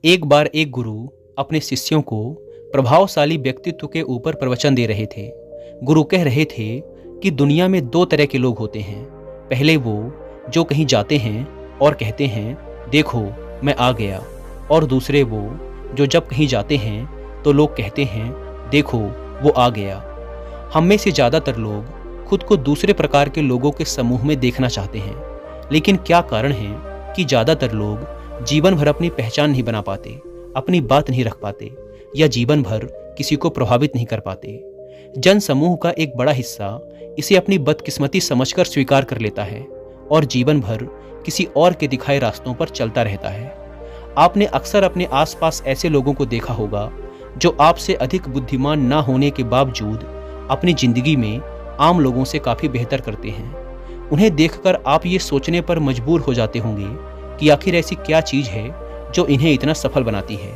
एक बार एक गुरु अपने शिष्यों को प्रभावशाली व्यक्तित्व के ऊपर प्रवचन दे रहे थे। गुरु कह रहे थे कि दुनिया में दो तरह के लोग होते हैं। पहले वो जो कहीं जाते हैं और कहते हैं देखो मैं आ गया, और दूसरे वो जो जब कहीं जाते हैं तो लोग कहते हैं देखो वो आ गया। हम में से ज़्यादातर लोग खुद को दूसरे प्रकार के लोगों के समूह में देखना चाहते हैं, लेकिन क्या कारण है कि ज़्यादातर लोग जीवन भर अपनी पहचान नहीं बना पाते, अपनी बात नहीं रख पाते या जीवन भर किसी को प्रभावित नहीं कर पाते। जन समूह का एक बड़ा हिस्सा इसे अपनी बदकिस्मती समझकर स्वीकार कर लेता है और जीवन भर किसी और के दिखाए रास्तों पर चलता रहता है। आपने अक्सर अपने आसपास ऐसे लोगों को देखा होगा जो आपसे अधिक बुद्धिमान ना होने के बावजूद अपनी जिंदगी में आम लोगों से काफ़ी बेहतर करते हैं। उन्हें देखकर आप ये सोचने पर मजबूर हो जाते होंगे कि आखिर ऐसी क्या चीज़ है जो इन्हें इतना सफल बनाती है,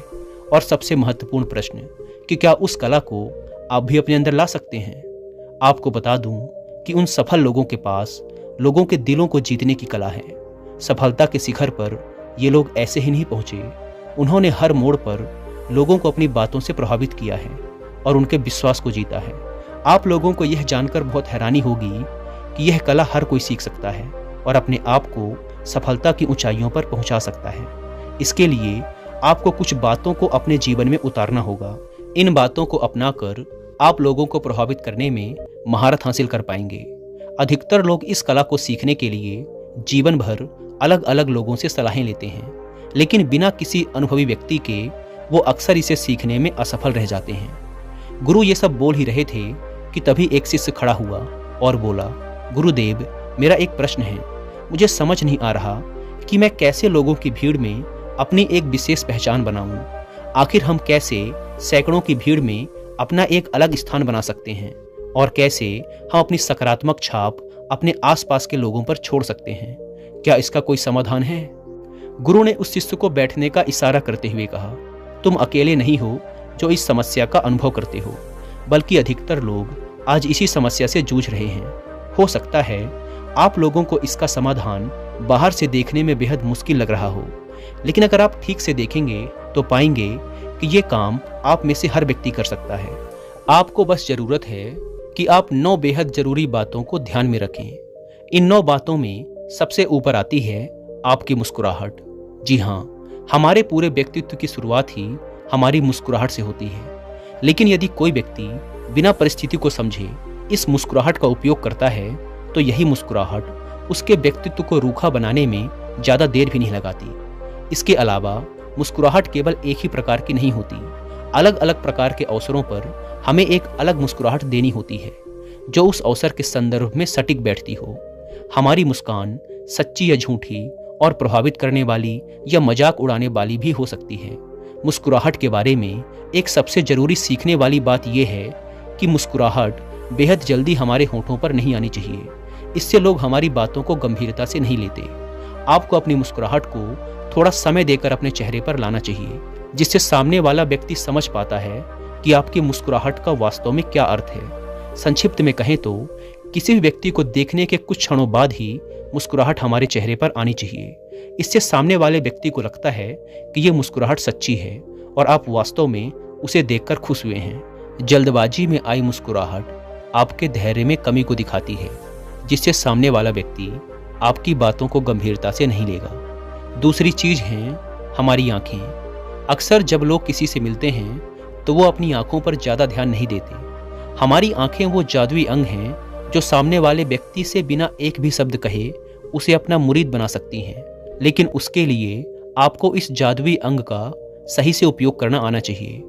और सबसे महत्वपूर्ण प्रश्न कि क्या उस कला को आप भी अपने अंदर ला सकते हैं। आपको बता दूं कि उन सफल लोगों के पास लोगों के दिलों को जीतने की कला है। सफलता के शिखर पर ये लोग ऐसे ही नहीं पहुंचे, उन्होंने हर मोड़ पर लोगों को अपनी बातों से प्रभावित किया है और उनके विश्वास को जीता है। आप लोगों को यह जानकर बहुत हैरानी होगी कि यह कला हर कोई सीख सकता है और अपने आप को सफलता की ऊंचाइयों पर पहुंचा सकता है। इसके लिए आपको कुछ बातों को अपने जीवन में उतारना होगा। इन बातों को अपनाकर आप लोगों को प्रभावित करने में महारत हासिल कर पाएंगे। अधिकतर लोग इस कला को सीखने के लिए जीवन भर अलग अलग लोगों से सलाहें लेते हैं, लेकिन बिना किसी अनुभवी व्यक्ति के वो अक्सर इसे सीखने में असफल रह जाते हैं। गुरु ये सब बोल ही रहे थे कि तभी एक शिष्य खड़ा हुआ और बोला, गुरुदेव, मेरा एक प्रश्न है। मुझे समझ नहीं आ रहा कि मैं कैसे लोगों की भीड़ में अपनी एक विशेष पहचान बनाऊं। आखिर हम कैसे सैकड़ों की भीड़ में अपना एक अलग स्थान बना सकते हैं, और कैसे हम अपनी सकारात्मक छाप अपने आसपास के लोगों पर छोड़ सकते हैं। क्या इसका कोई समाधान है? गुरु ने उस शिष्य को बैठने का इशारा करते हुए कहा, तुम अकेले नहीं हो जो इस समस्या का अनुभव करते हो, बल्कि अधिकतर लोग आज इसी समस्या से जूझ रहे हैं। हो सकता है आप लोगों को इसका समाधान बाहर से देखने में बेहद मुश्किल लग रहा हो, लेकिन अगर आप ठीक से देखेंगे तो पाएंगे कि ये काम आप में से हर व्यक्ति कर सकता है। आपको बस जरूरत है कि आप 9 बेहद जरूरी बातों को ध्यान में रखें। इन 9 बातों में सबसे ऊपर आती है आपकी मुस्कुराहट। जी हाँ, हमारे पूरे व्यक्तित्व की शुरुआत ही हमारी मुस्कुराहट से होती है। लेकिन यदि कोई व्यक्ति बिना परिस्थिति को समझे इस मुस्कुराहट का उपयोग करता है तो यही मुस्कुराहट उसके व्यक्तित्व को रूखा बनाने में ज़्यादा देर भी नहीं लगाती। इसके अलावा मुस्कुराहट केवल एक ही प्रकार की नहीं होती। अलग अलग प्रकार के अवसरों पर हमें एक अलग मुस्कुराहट देनी होती है जो उस अवसर के संदर्भ में सटीक बैठती हो। हमारी मुस्कान सच्ची या झूठी और प्रभावित करने वाली या मजाक उड़ाने वाली भी हो सकती है। मुस्कुराहट के बारे में एक सबसे ज़रूरी सीखने वाली बात यह है कि मुस्कुराहट बेहद जल्दी हमारे होठों पर नहीं आनी चाहिए। इससे लोग हमारी बातों को गंभीरता से नहीं लेते। आपको अपनी मुस्कुराहट को थोड़ा समय देकर अपने चेहरे पर लाना चाहिए, जिससे सामने वाला व्यक्ति समझ पाता है कि आपकी मुस्कुराहट का वास्तव में क्या अर्थ है। संक्षिप्त में कहें तो किसी भी व्यक्ति को देखने के कुछ क्षणों बाद ही मुस्कुराहट हमारे चेहरे पर आनी चाहिए। इससे सामने वाले व्यक्ति को लगता है कि ये मुस्कुराहट सच्ची है और आप वास्तव में उसे देखकर खुश हुए हैं। जल्दबाजी में आई मुस्कुराहट आपके धैर्य में कमी को दिखाती है, जिससे सामने वाला व्यक्ति आपकी बातों को गंभीरता से नहीं लेगा। दूसरी चीज़ है हमारी आंखें। अक्सर जब लोग किसी से मिलते हैं तो वो अपनी आंखों पर ज़्यादा ध्यान नहीं देते। हमारी आंखें वो जादुई अंग हैं जो सामने वाले व्यक्ति से बिना एक भी शब्द कहे उसे अपना मुरीद बना सकती हैं। लेकिन उसके लिए आपको इस जादुई अंग का सही से उपयोग करना आना चाहिए।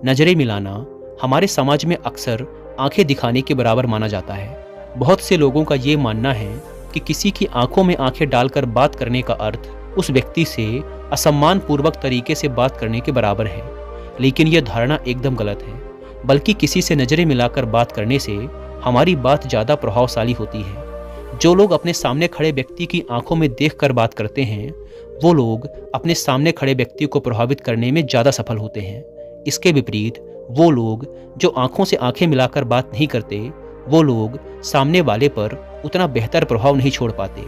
नज़रें मिलाना हमारे समाज में अक्सर आंखें दिखाने के बराबर माना जाता है। बहुत से लोगों का ये मानना है कि किसी की आंखों में आंखें डालकर बात करने का अर्थ उस व्यक्ति से असम्मान पूर्वक तरीके से बात करने के बराबर है। लेकिन यह धारणा एकदम गलत है, बल्कि किसी से नज़रें मिलाकर बात करने से हमारी बात ज़्यादा प्रभावशाली होती है। जो लोग अपने सामने खड़े व्यक्ति की आंखों में देखकर बात करते हैं वो लोग अपने सामने खड़े व्यक्ति को प्रभावित करने में ज़्यादा सफल होते हैं। इसके विपरीत वो लोग जो आंखों से आंखें मिलाकर बात नहीं करते, वो लोग सामने वाले पर उतना बेहतर प्रभाव नहीं छोड़ पाते।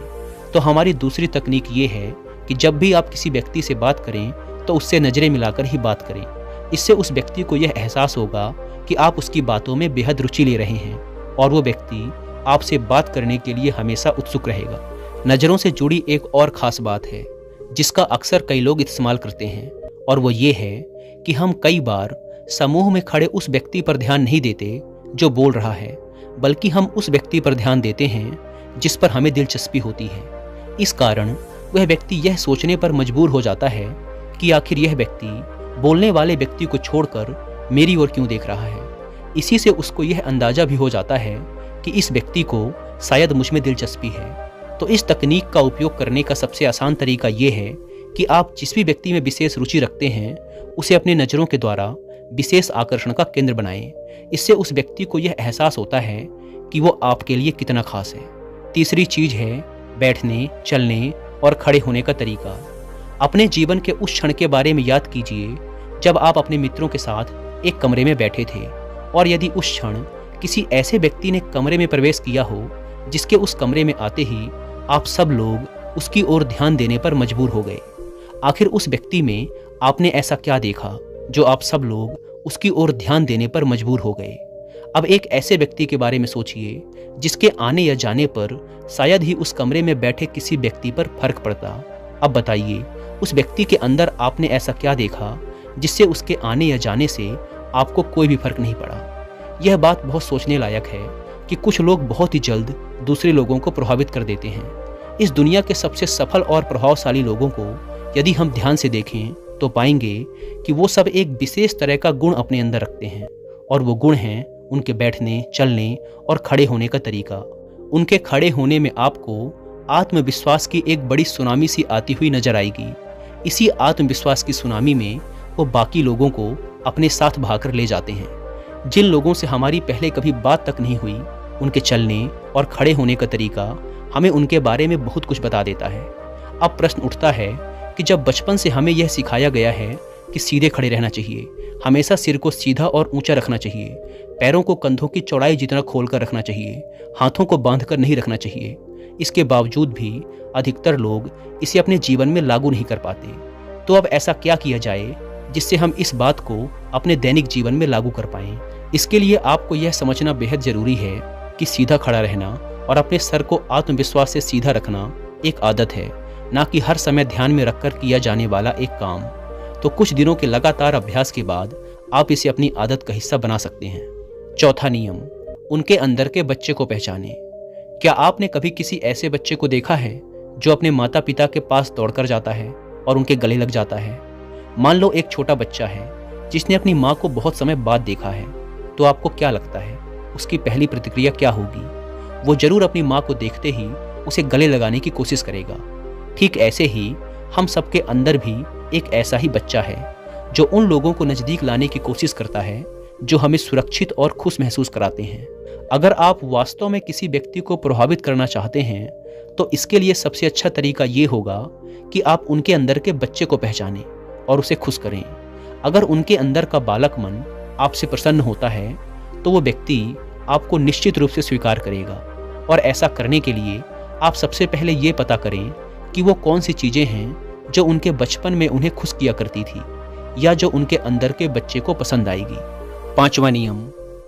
तो हमारी दूसरी तकनीक ये है कि जब भी आप किसी व्यक्ति से बात करें तो तो उससे नज़रें मिलाकर ही बात करें। इससे उस व्यक्ति को यह एहसास होगा कि आप उसकी बातों में बेहद रुचि ले रहे हैं और वो व्यक्ति आपसे बात करने के लिए हमेशा उत्सुक रहेगा। नज़रों से जुड़ी एक और ख़ास बात है जिसका अक्सर कई लोग इस्तेमाल करते हैं, और वो ये है कि हम कई बार समूह में खड़े उस व्यक्ति पर ध्यान नहीं देते जो बोल रहा है, बल्कि हम उस व्यक्ति पर ध्यान देते हैं जिस पर हमें दिलचस्पी होती है। इस कारण वह व्यक्ति यह सोचने पर मजबूर हो जाता है कि आखिर यह व्यक्ति बोलने वाले व्यक्ति को छोड़कर मेरी ओर क्यों देख रहा है। इसी से उसको यह अंदाजा भी हो जाता है कि इस व्यक्ति को शायद मुझ में दिलचस्पी है। तो इस तकनीक का उपयोग करने का सबसे आसान तरीका ये है कि आप जिस भी व्यक्ति में विशेष रुचि रखते हैं उसे अपनी नज़रों के द्वारा विशेष आकर्षण का केंद्र बनाएं। इससे उस व्यक्ति को यह एहसास होता है कि वो आपके लिए कितना खास है। तीसरी चीज़ है बैठने, चलने और खड़े होने का तरीका। अपने जीवन के उस क्षण के बारे में याद कीजिए जब आप अपने मित्रों के साथ एक कमरे में बैठे थे, और यदि उस क्षण किसी ऐसे व्यक्ति ने कमरे में प्रवेश किया हो जिसके उस कमरे में आते ही आप सब लोग उसकी ओर ध्यान देने पर मजबूर हो गए। आखिर उस व्यक्ति में आपने ऐसा क्या देखा जो आप सब लोग उसकी ओर ध्यान देने पर मजबूर हो गए। अब एक ऐसे व्यक्ति के बारे में सोचिए जिसके आने या जाने पर शायद ही उस कमरे में बैठे किसी व्यक्ति पर फर्क पड़ता। अब बताइए उस व्यक्ति के अंदर आपने ऐसा क्या देखा जिससे उसके आने या जाने से आपको कोई भी फर्क नहीं पड़ा। यह बात बहुत सोचने लायक है कि कुछ लोग बहुत ही जल्द दूसरे लोगों को प्रभावित कर देते हैं। इस दुनिया के सबसे सफल और प्रभावशाली लोगों को यदि हम ध्यान से देखें तो पाएंगे कि वो सब एक विशेष तरह का गुण अपने अंदर रखते हैं, और वो गुण हैं उनके बैठने, चलने और खड़े होने का तरीका। उनके खड़े होने में आपको आत्मविश्वास की एक बड़ी सुनामी सी आती हुई नजर आएगी। इसी आत्मविश्वास की सुनामी में वो बाकी लोगों को अपने साथ भाकर ले जाते हैं। जिन लोगों से हमारी पहले कभी बात तक नहीं हुई, उनके चलने और खड़े होने का तरीका हमें उनके बारे में बहुत कुछ बता देता है। अब प्रश्न उठता है कि जब बचपन से हमें यह सिखाया गया है कि सीधे खड़े रहना चाहिए, हमेशा सिर को सीधा और ऊंचा रखना चाहिए, पैरों को कंधों की चौड़ाई जितना खोलकर रखना चाहिए, हाथों को बांधकर नहीं रखना चाहिए, इसके बावजूद भी अधिकतर लोग इसे अपने जीवन में लागू नहीं कर पाते। तो अब ऐसा क्या किया जाए जिससे हम इस बात को अपने दैनिक जीवन में लागू कर पाएं? इसके लिए आपको यह समझना बेहद जरूरी है कि सीधा खड़ा रहना और अपने सर को आत्मविश्वास से सीधा रखना एक आदत है, ना कि हर समय ध्यान में रखकर किया जाने वाला एक काम। तो कुछ दिनों के लगातार अभ्यास के बाद आप इसे अपनी आदत का हिस्सा बना सकते हैं। चौथा नियम, उनके अंदर के बच्चे को पहचानें। क्या आपने कभी किसी ऐसे बच्चे को देखा है जो अपने माता पिता के पास दौड़कर जाता है और उनके गले लग जाता है? मान लो एक छोटा बच्चा है जिसने अपनी माँ को बहुत समय बाद देखा है, तो आपको क्या लगता है उसकी पहली प्रतिक्रिया क्या होगी? वो जरूर अपनी माँ को देखते ही उसे गले लगाने की कोशिश करेगा। ठीक ऐसे ही हम सबके अंदर भी एक ऐसा ही बच्चा है जो उन लोगों को नज़दीक लाने की कोशिश करता है जो हमें सुरक्षित और खुश महसूस कराते हैं। अगर आप वास्तव में किसी व्यक्ति को प्रभावित करना चाहते हैं तो इसके लिए सबसे अच्छा तरीका ये होगा कि आप उनके अंदर के बच्चे को पहचानें और उसे खुश करें। अगर उनके अंदर का बालक मन आपसे प्रसन्न होता है तो वो व्यक्ति आपको निश्चित रूप से स्वीकार करेगा, और ऐसा करने के लिए आप सबसे पहले ये पता करें कि वो कौन सी चीज़ें हैं जो उनके बचपन में उन्हें खुश किया करती थी या जो उनके अंदर के बच्चे को पसंद आएगी। पांचवा नियम,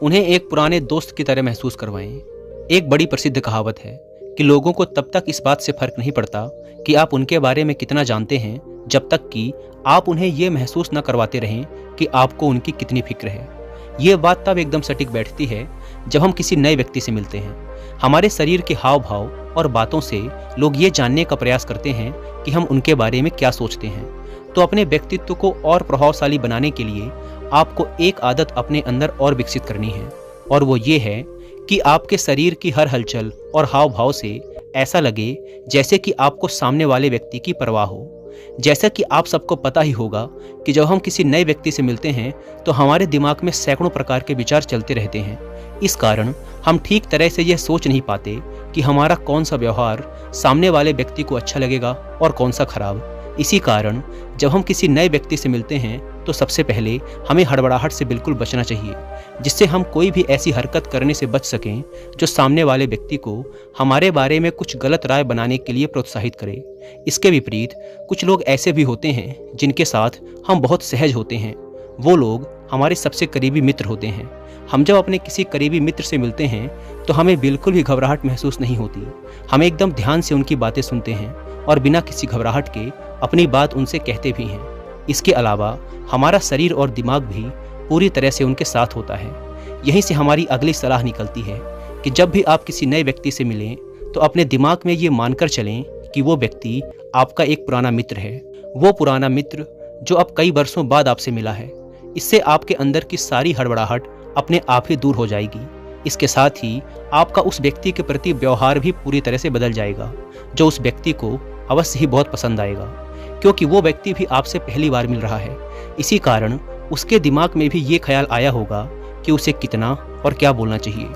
उन्हें एक पुराने दोस्त की तरह महसूस करवाएं। एक बड़ी प्रसिद्ध कहावत है कि लोगों को तब तक इस बात से फर्क नहीं पड़ता कि आप उनके बारे में कितना जानते हैं जब तक कि आप उन्हें यह महसूस न करवाते रहें कि आपको उनकी कितनी फिक्र है। ये बात तब एकदम सटीक बैठती है जब हम किसी नए व्यक्ति से मिलते हैं। हमारे शरीर के हाव भाव और बातों से लोग ये जानने का प्रयास करते हैं कि हम उनके बारे में क्या सोचते हैं। तो अपने व्यक्तित्व को और प्रभावशाली बनाने के लिए आपको एक आदत अपने अंदर और विकसित करनी है, और वो ये है कि आपके शरीर की हर हलचल और हाव भाव से ऐसा लगे जैसे कि आपको सामने वाले व्यक्ति की परवाह हो। जैसा कि आप सबको पता ही होगा कि जब हम किसी नए व्यक्ति से मिलते हैं तो हमारे दिमाग में सैकड़ों प्रकार के विचार चलते रहते हैं। इस कारण हम ठीक तरह से यह सोच नहीं पाते कि हमारा कौन सा व्यवहार सामने वाले व्यक्ति को अच्छा लगेगा और कौन सा खराब। इसी कारण जब हम किसी नए व्यक्ति से मिलते हैं तो सबसे पहले हमें हड़बड़ाहट से बिल्कुल बचना चाहिए, जिससे हम कोई भी ऐसी हरकत करने से बच सकें जो सामने वाले व्यक्ति को हमारे बारे में कुछ गलत राय बनाने के लिए प्रोत्साहित करे। इसके विपरीत कुछ लोग ऐसे भी होते हैं जिनके साथ हम बहुत सहज होते हैं। वो लोग हमारे सबसे करीबी मित्र होते हैं। हम जब अपने किसी करीबी मित्र से मिलते हैं तो हमें बिल्कुल भी घबराहट महसूस नहीं होती। हम एकदम ध्यान से उनकी बातें सुनते हैं और बिना किसी घबराहट के अपनी बात उनसे कहते भी हैं। इसके अलावा हमारा शरीर और दिमाग भी पूरी तरह से उनके साथ होता है। यहीं से हमारी अगली सलाह निकलती है कि जब भी आप किसी नए व्यक्ति से मिलें तो अपने दिमाग में ये मानकर चलें कि वो व्यक्ति आपका एक पुराना मित्र है। वो पुराना मित्र जो अब कई वर्षों बाद आपसे मिला है। इससे आपके अंदर की सारी हड़बड़ाहट अपने आप ही दूर हो जाएगी। इसके साथ ही आपका उस व्यक्ति के प्रति व्यवहार भी पूरी तरह से बदल जाएगा, जो उस व्यक्ति को अवश्य ही बहुत पसंद आएगा, क्योंकि वो व्यक्ति भी आपसे पहली बार मिल रहा है। इसी कारण उसके दिमाग में भी ये ख्याल आया होगा कि उसे कितना और क्या बोलना चाहिए।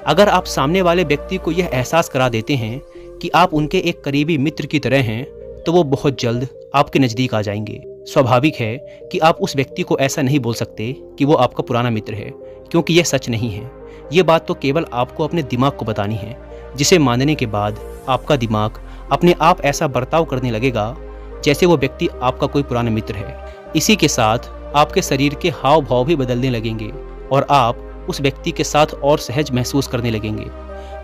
अगर आप सामने वाले व्यक्ति को यह एहसास करा देते हैं कि आप उनके एक करीबी मित्र की तरह हैं, तो वो बहुत जल्द आपके नज़दीक आ जाएंगे। स्वाभाविक है कि आप उस व्यक्ति को ऐसा नहीं बोल सकते कि वो आपका पुराना मित्र है, क्योंकि यह सच नहीं है। ये बात तो केवल आपको अपने दिमाग को बतानी है, जिसे मानने के बाद आपका दिमाग अपने आप ऐसा बर्ताव करने लगेगा जैसे वो व्यक्ति आपका कोई पुराना मित्र है। इसी के साथ आपके शरीर के हाव भाव भी बदलने लगेंगे और आप उस व्यक्ति के साथ और सहज महसूस करने लगेंगे।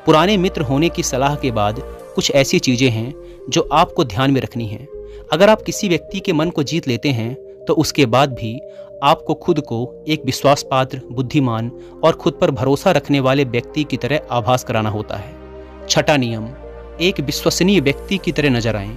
पुराने मित्र होने की सलाह के बाद कुछ ऐसी चीज़ें हैं जो आपको ध्यान में रखनी हैं। अगर आप किसी व्यक्ति के मन को जीत लेते हैं तो उसके बाद भी आपको खुद को एक विश्वास पात्र, बुद्धिमान और खुद पर भरोसा रखने वाले व्यक्ति की तरह आभास कराना होता है। छठा नियम, एक विश्वसनीय व्यक्ति की तरह नजर आएं।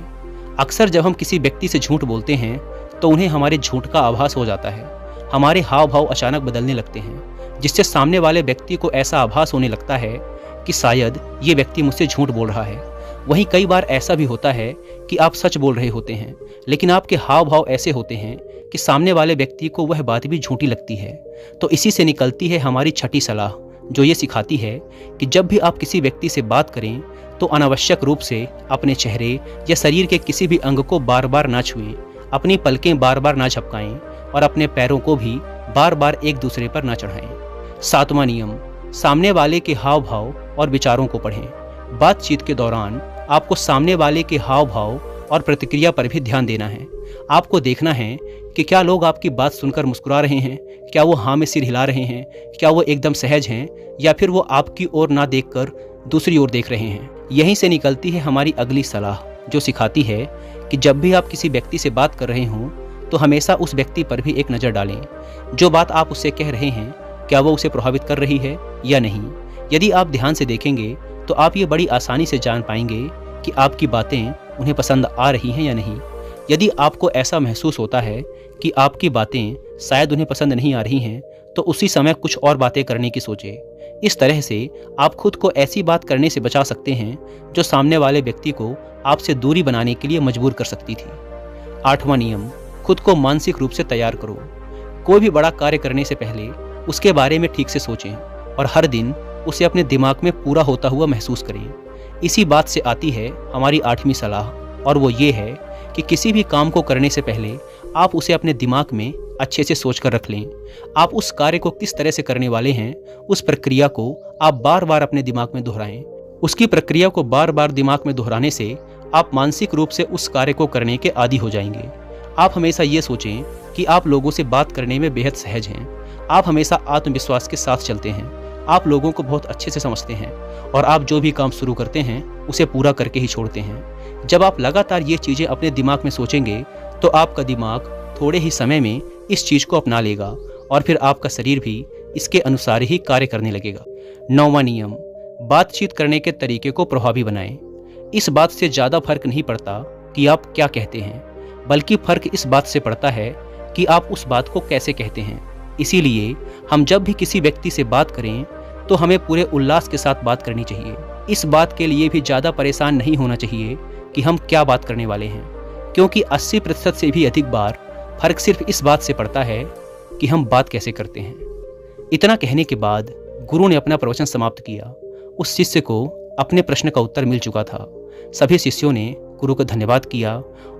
अक्सर जब हम किसी व्यक्ति से झूठ बोलते हैं तो उन्हें हमारे झूठ का आभास हो जाता है। हमारे हाव भाव अचानक बदलने लगते हैं, जिससे सामने वाले व्यक्ति को ऐसा आभास होने लगता है कि शायद ये व्यक्ति मुझसे झूठ बोल रहा है। वहीं कई बार ऐसा भी होता है कि आप सच बोल रहे होते हैं, लेकिन आपके हाव भाव ऐसे होते हैं कि सामने वाले व्यक्ति को वह बात भी झूठी लगती है। तो इसी से निकलती है हमारी छठी सलाह, जो ये सिखाती है कि जब भी आप किसी व्यक्ति से बात करें तो अनावश्यक रूप से अपने चेहरे या शरीर के किसी भी अंग को बार बार ना छुएं, अपनी पलकें बार बार ना झपकाएं और अपने पैरों को भी बार बार एक दूसरे पर ना चढ़ाएं। सातवां नियम, सामने वाले के हाव भाव और विचारों को पढ़ें। बातचीत के दौरान आपको सामने वाले के हाव भाव और प्रतिक्रिया पर भी ध्यान देना है। आपको देखना है कि क्या लोग आपकी बात सुनकर मुस्कुरा रहे हैं, क्या वो हाँ में सिर हिला रहे हैं, क्या वो एकदम सहज हैं, या फिर वो आपकी ओर ना देखकर दूसरी ओर देख रहे हैं। यहीं से निकलती है हमारी अगली सलाह, जो सिखाती है कि जब भी आप किसी व्यक्ति से बात कर रहे हों तो हमेशा उस व्यक्ति पर भी एक नज़र डालें। जो बात आप उससे कह रहे हैं, क्या वो उसे प्रभावित कर रही है या नहीं। यदि आप ध्यान से देखेंगे तो आप ये बड़ी आसानी से जान पाएंगे कि आपकी बातें उन्हें पसंद आ रही हैं या नहीं। यदि आपको ऐसा महसूस होता है कि आपकी बातें शायद उन्हें पसंद नहीं आ रही हैं, तो उसी समय कुछ और बातें करने की सोचें। इस तरह से आप खुद को ऐसी बात करने से बचा सकते हैं जो सामने वाले व्यक्ति को आपसे दूरी बनाने के लिए मजबूर कर सकती थी। आठवां नियम, खुद को मानसिक रूप से तैयार करो। कोई भी बड़ा कार्य करने से पहले उसके बारे में ठीक से सोचें और हर दिन उसे अपने दिमाग में पूरा होता हुआ महसूस करें। इसी बात से आती है हमारी आठवीं सलाह, और वो ये है कि किसी भी काम को करने से पहले आप उसे अपने दिमाग में अच्छे से सोच कर रख लें। आप उस कार्य को किस तरह से करने वाले हैं, उस प्रक्रिया को आप बार बार अपने दिमाग में दोहराएं। उसकी प्रक्रिया को बार बार दिमाग में दोहराने से आप मानसिक रूप से उस कार्य को करने के आदी हो जाएंगे। आप हमेशा ये सोचें कि आप लोगों से बात करने में बेहद सहज हैं। आप हमेशा आत्मविश्वास के साथ चलते हैं। आप लोगों को बहुत अच्छे से समझते हैं और आप जो भी काम शुरू करते हैं उसे पूरा करके ही छोड़ते हैं। जब आप लगातार ये चीज़ें अपने दिमाग में सोचेंगे तो आपका दिमाग थोड़े ही समय में इस चीज़ को अपना लेगा और फिर आपका शरीर भी इसके अनुसार ही कार्य करने लगेगा। नौवां नियम, बातचीत करने के तरीके को प्रभावी बनाएं। इस बात से ज़्यादा फर्क नहीं पड़ता कि आप क्या कहते हैं, बल्कि फर्क इस बात से पड़ता है कि आप उस बात को कैसे कहते हैं। इसीलिए हम जब भी किसी व्यक्ति से बात करें तो हमें पूरे उल्लास के साथ बात करनी चाहिए। इस बात के लिए भी ज़्यादा परेशान नहीं होना चाहिए कि हम क्या बात करने वाले हैं, क्योंकि 80% से भी अधिक बार फर्क सिर्फ इस बात से पड़ता है कि हम बात कैसे करते हैं। इतना कहने के बाद गुरु ने अपना प्रवचन समाप्त किया। उस शिष्य को अपने प्रश्न का उत्तर मिल चुका था। सभी शिष्यों ने गुरु को धन्यवाद किया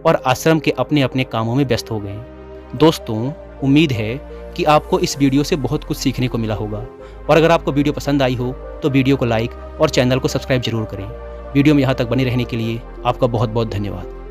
और आश्रम के अपने अपने कामों में व्यस्त हो गए। दोस्तों, उम्मीद है कि आपको इस वीडियो से बहुत कुछ सीखने को मिला होगा, और अगर आपको वीडियो पसंद आई हो तो वीडियो को लाइक और चैनल को सब्सक्राइब जरूर करें। वीडियो में यहाँ तक बने रहने के लिए आपका बहुत बहुत धन्यवाद।